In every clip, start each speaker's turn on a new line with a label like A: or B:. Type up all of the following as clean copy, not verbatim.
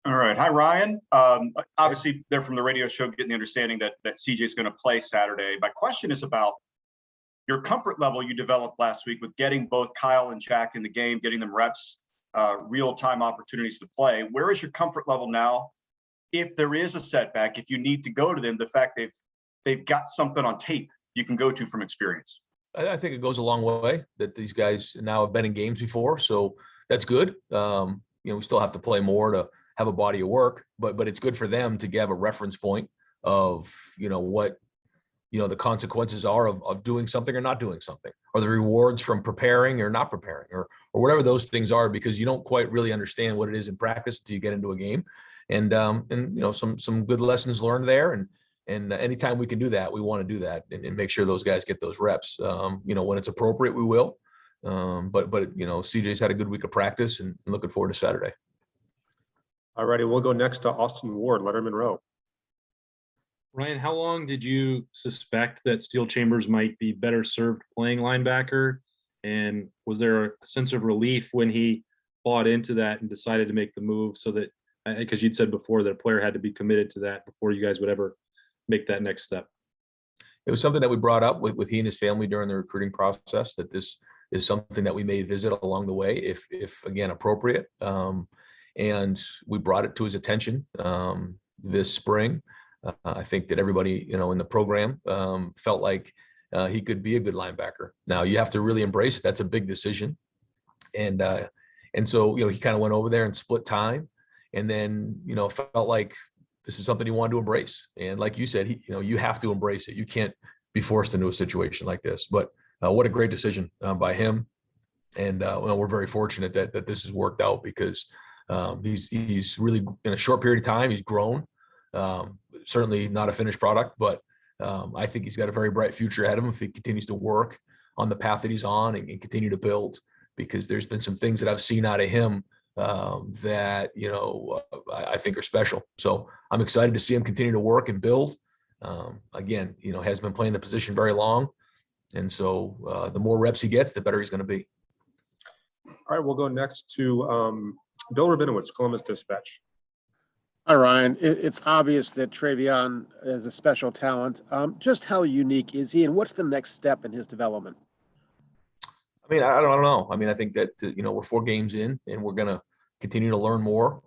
A: All right. Hi, Ryan. Obviously, they're from the radio show, getting the understanding that CJ is going to play Saturday. My question is about your comfort level you developed last week with getting both Kyle and Jack in the game, getting them reps, real-time opportunities to play. Where is your comfort level now? If there is a setback, if you need to go to them, the fact they've got something on tape you can go to from experience.
B: I think it goes a long way that these guys now have been in games before, so that's good. We still have to play more to have a body of work, but it's good for them to have a reference point of what the consequences are of doing something or not doing something, or the rewards from preparing or not preparing, or whatever those things are, because you don't quite really understand what it is in practice until you get into a game. And some good lessons learned there, and anytime we can do that, we want to do that and make sure those guys get those reps. When it's appropriate, we will. But CJ's had a good week of practice, and looking forward to Saturday.
C: All righty, we'll go next to Austin Ward, Letterman Row.
D: Ryan, how long did you suspect that Steel Chambers might be better served playing linebacker? And was there a sense of relief when he bought into that and decided to make the move, so that, because you'd said before that a player had to be committed to that before you guys would ever make that next step?
B: It was something that we brought up with he and his family during the recruiting process, that this is something that we may visit along the way if again appropriate. And we brought it to his attention this spring. I think that everybody, in the program felt like he could be a good linebacker. Now you have to really embrace it. That's a big decision. And so, he kind of went over there and split time, and then, felt like this is something he wanted to embrace. And like you said, you have to embrace it. You can't be forced into a situation like this, but what a great decision by him. And we're very fortunate that this has worked out, because he's really, in a short period of time, he's grown. Certainly not a finished product, but I think he's got a very bright future ahead of him if he continues to work on the path that he's on and continue to build, because there's been some things that I've seen out of him that, I think are special. So I'm excited to see him continue to work and build. Again, has been playing the position very long. And so the more reps he gets, the better he's going to be.
C: All right, we'll go next to Bill Rabinowitz, Columbus Dispatch.
E: Hi, Ryan. It's obvious that TreVeyon is a special talent. Just how unique is he, and what's the next step in his development?
B: I mean, I don't know. I mean, I think that, we're 4 games in, and we're going to continue to learn more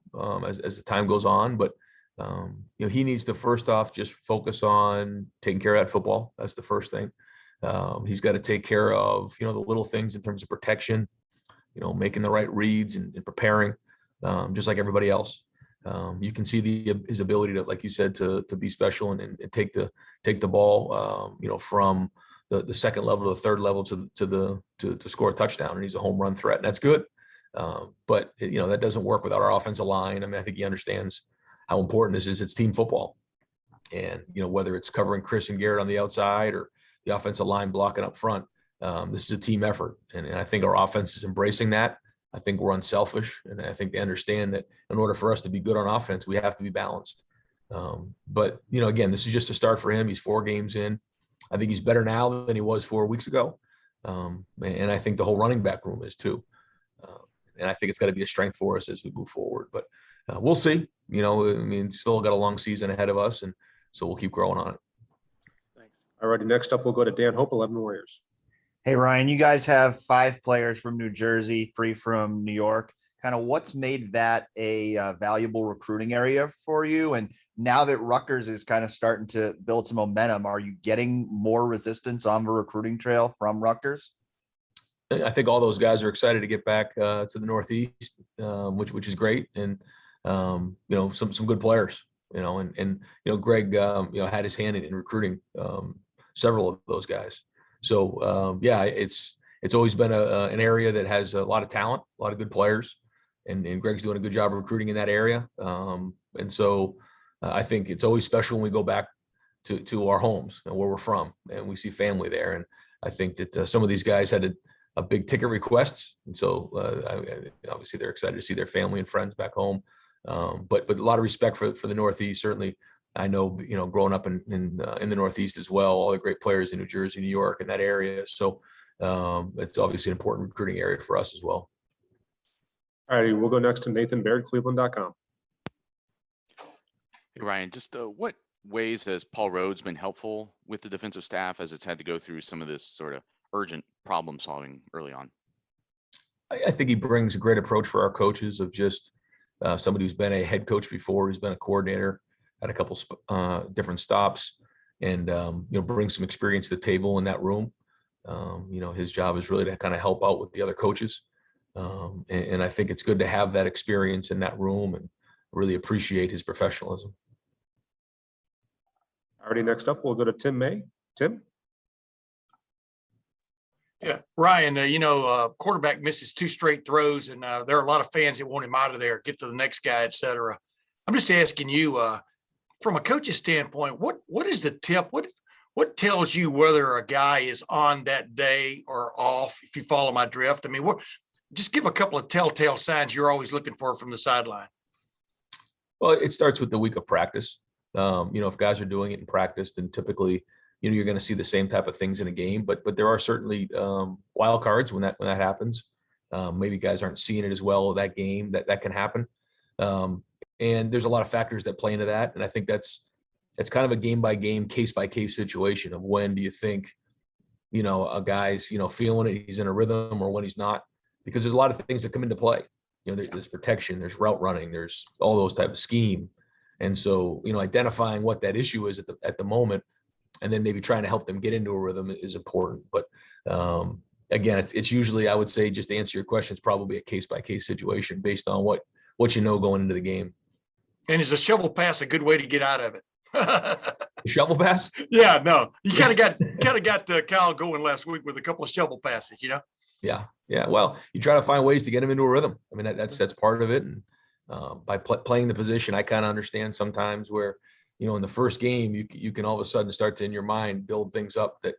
B: as the time goes on. But, he needs to first off just focus on taking care of that football. That's the first thing. He's got to take care of, the little things in terms of protection, making the right reads and preparing, just like everybody else. You can see his ability to, like you said, to be special and take the ball, from the second level to the third level to score a touchdown, and he's a home run threat, and that's good. But that doesn't work without our offensive line. I mean, I think he understands how important this is. It's team football, and whether it's covering Chris and Garrett on the outside or the offensive line blocking up front, this is a team effort, and I think our offense is embracing that. I think we're unselfish, and I think they understand that in order for us to be good on offense, we have to be balanced. But again, this is just a start for him. He's 4 games in. I think he's better now than he was 4 weeks ago. And I think the whole running back room is too. And I think it's got to be a strength for us as we move forward. But we'll see. Still got a long season ahead of us, and so we'll keep growing on it.
C: Thanks. All righty, next up, we'll go to Dan Hope, 11 Warriors.
F: Hey, Ryan, you guys have 5 players from New Jersey, 3 from New York. Kind of what's made that a valuable recruiting area for you? And now that Rutgers is kind of starting to build some momentum, are you getting more resistance on the recruiting trail from Rutgers?
B: I think all those guys are excited to get back to the Northeast, which is great. And, some good players, and Greg, had his hand in recruiting several of those guys. So, it's always been an area that has a lot of talent, a lot of good players, and Greg's doing a good job of recruiting in that area. And so I think it's always special when we go back to our homes and where we're from, and we see family there. And I think that some of these guys had a big ticket requests. And so obviously they're excited to see their family and friends back home. But a lot of respect for the Northeast. Certainly, I know, growing up in the Northeast as well, all the great players in New Jersey, New York, and that area. So it's obviously an important recruiting area for us as well.
C: All righty, we'll go next to Nathan Baird, Cleveland.com.
G: Hey, Ryan, just what ways has Paul Rhodes been helpful with the defensive staff as it's had to go through some of this sort of urgent problem solving early on?
B: I think he brings a great approach for our coaches of just somebody who's been a head coach before, who's been a coordinator at a couple different stops, and brings some experience to the table in that room. His job is really to kind of help out with the other coaches, and I think it's good to have that experience in that room and really appreciate his professionalism.
C: Alrighty, next up, we'll go to Tim May. Tim?
H: Yeah, Ryan, quarterback misses 2 straight throws, and there are a lot of fans that want him out of there, get to the next guy, et cetera. I'm just asking you, from a coach's standpoint, what is the tip? What tells you whether a guy is on that day or off, if you follow my drift? I mean, just give a couple of telltale signs you're always looking for from the sideline.
B: Well, it starts with the week of practice. If guys are doing it in practice, then typically, you're going to see the same type of things in a game. But there are certainly wild cards when that happens. Maybe guys aren't seeing it as well that game. That can happen. And there's a lot of factors that play into that. And I think that's kind of a game by game, case by case situation of when do you think, a guy's, feeling it, he's in a rhythm, or when he's not, because there's a lot of things that come into play. There's protection, there's route running, there's all those type of scheme. And so, identifying what that issue is at the moment, and then maybe trying to help them get into a rhythm is important. But again, it's usually, I would say, just to answer your question, it's probably a case by case situation based on what going into the game.
H: And is a shovel pass a good way to get out of it?
B: Shovel pass?
H: Yeah, no, you kind of got Kyle going last week with a couple of shovel passes,
B: Yeah. Well, you try to find ways to get him into a rhythm. I mean, that's part of it. And by playing the position, I kind of understand sometimes where, in the first game, you can all of a sudden start to, in your mind, build things up that,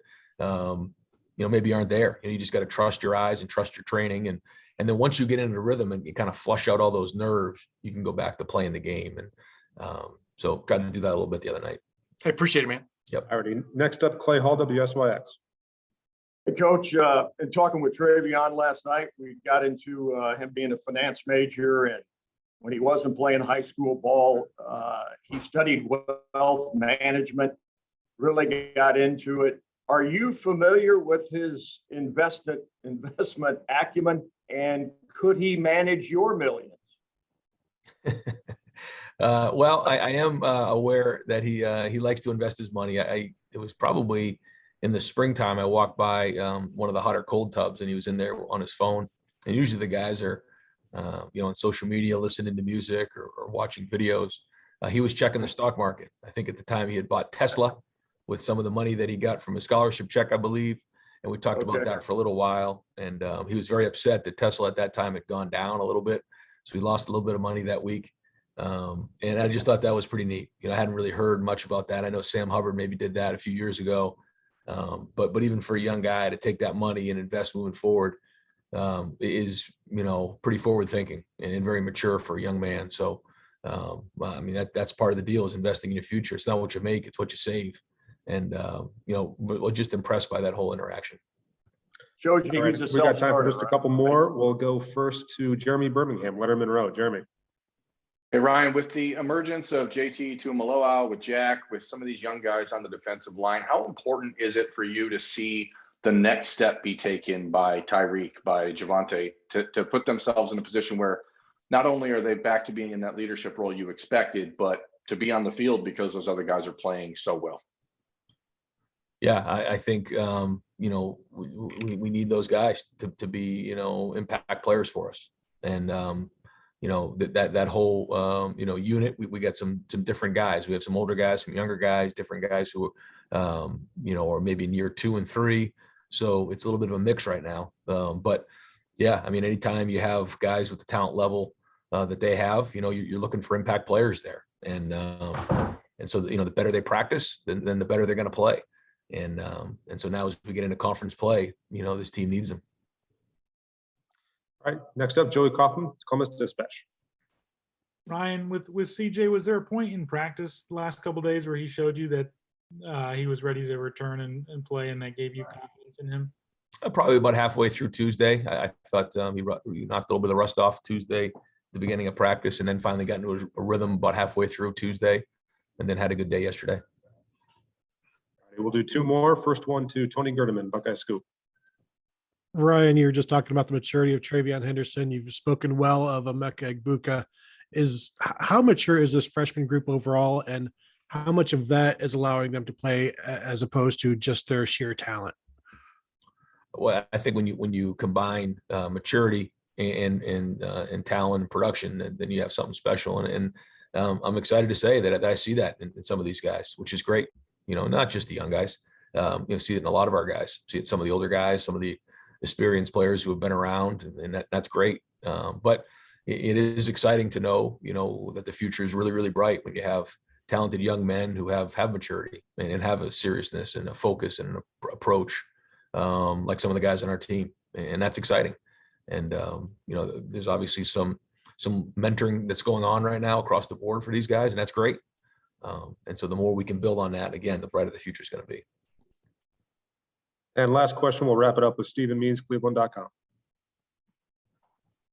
B: maybe aren't there. You just got to trust your eyes and trust your training. And then once you get into the rhythm and you kind of flush out all those nerves, you can go back to playing the game. And so tried to do that a little bit the other night.
H: I appreciate it, man.
B: Yep.
C: Alrighty, next up, Clay Hall, WSYX.
I: Hey, Coach, in talking with TreVeyon last night, we got into him being a finance major, and when he wasn't playing high school ball, he studied wealth management, really got into it. Are you familiar with his investment acumen, and could he manage your millions?
B: Well, I am aware that he likes to invest his money. It was probably in the springtime. I walked by one of the hot or cold tubs, and he was in there on his phone. And usually the guys are, on social media, listening to music or watching videos. He was checking the stock market. I think at the time he had bought Tesla with some of the money that he got from a scholarship check, I believe. And we talked about that for a little while. And he was very upset that Tesla at that time had gone down a little bit. So he lost a little bit of money that week. And I just thought that was pretty neat. I hadn't really heard much about that. I know Sam Hubbard maybe did that a few years ago. But even for a young guy to take that money and invest moving forward is, pretty forward thinking and very mature for a young man. So, that's part of the deal, is investing in your future. It's not what you make, it's what you save. And, we're just impressed by that whole interaction.
I: Shows you
C: Right,
I: he's a
C: we got time for
I: self-starter,
C: just a couple more. We'll go first to Jeremy Birmingham, Letterman Row. Jeremy.
J: Hey, Ryan, with the emergence of JT Tuimoloau, with Jack, with some of these young guys on the defensive line, how important is it for you to see the next step be taken by Tyreek, by Javonte, to put themselves in a position where not only are they back to being in that leadership role you expected, but to be on the field because those other guys are playing so well?
B: Yeah, I think, we need those guys to be, impact players for us. And, that whole, unit, we got some different guys. We have some older guys, some younger guys, different guys who, are maybe in year 2 and 3. So it's a little bit of a mix right now. But yeah, anytime you have guys with the talent level that they have, you're looking for impact players there. And so, the better they practice, then the better they're going to play. And so now as we get into conference play, this team needs them.
C: All right, next up, Joey Kaufman, Columbus Dispatch.
K: Ryan, with CJ, was there a point in practice the last couple of days where he showed you that he was ready to return and play, and that gave you confidence in him?
B: Probably about halfway through Tuesday. I thought he knocked a little bit of rust off Tuesday, the beginning of practice, and then finally got into a rhythm about halfway through Tuesday. and then had a good day yesterday.
C: We'll do two more. First one to Tony Gerdeman, Buckeye Scoop.
E: Ryan, you were just talking about the maturity of TreVeyon Henderson. You've spoken well of Emeka Egbuka. How mature is this freshman group overall, and how much of that is allowing them to play as opposed to just their sheer talent?
B: Well, I think when you combine maturity and talent and production, then you have something special. And I'm excited to say that I see that in some of these guys, which is great. Not just the young guys. See it in a lot of our guys. See it in some of the older guys, some of the experienced players who have been around, and that's great. But it is exciting to know, that the future is really, really bright when you have talented young men who have maturity and have a seriousness and a focus and an approach, like some of the guys on our team, and that's exciting. And there's obviously some mentoring that's going on right now across the board for these guys, and that's great. And so the more we can build on that, again, the brighter the future is going to be.
C: And last question, we'll wrap it up with Stephen Means, Cleveland.com.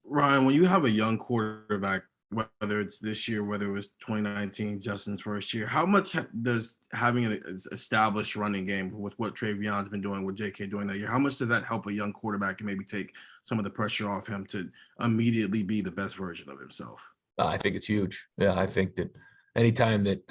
L: Ryan, when you have a young quarterback, whether it's this year, whether it was 2019, Justin's first year, how much does having an established running game with what TreVeyon's been doing, with JK doing that year, how much does that help a young quarterback and maybe take some of the pressure off him to immediately be the best version of himself?
B: I think it's huge. Yeah, I think that anytime that,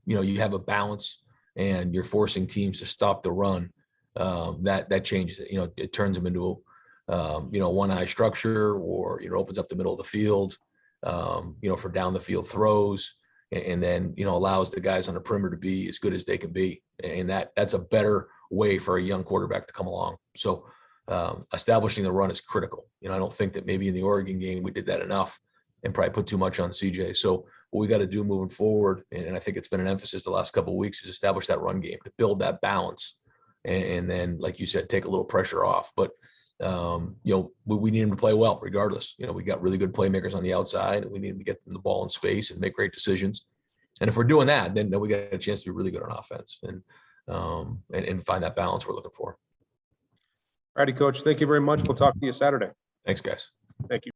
B: you have a balance and you're forcing teams to stop the run, that changes it. It turns them into, one eye structure, or, opens up the middle of the field, for down the field throws, and then, allows the guys on the perimeter to be as good as they can be. And that's a better way for a young quarterback to come along. So establishing the run is critical. I don't think that maybe in the Oregon game we did that enough and probably put too much on CJ. So what we got to do moving forward, and I think it's been an emphasis the last couple of weeks, is establish that run game to build that balance. And then, like you said, take a little pressure off. But, we need him to play well regardless. We got really good playmakers on the outside, and we need to get them the ball in space and make great decisions. And if we're doing that, then we got a chance to be really good on offense and find that balance we're looking for.
C: All righty, Coach. Thank you very much. We'll talk to you Saturday.
B: Thanks, guys.
C: Thank you.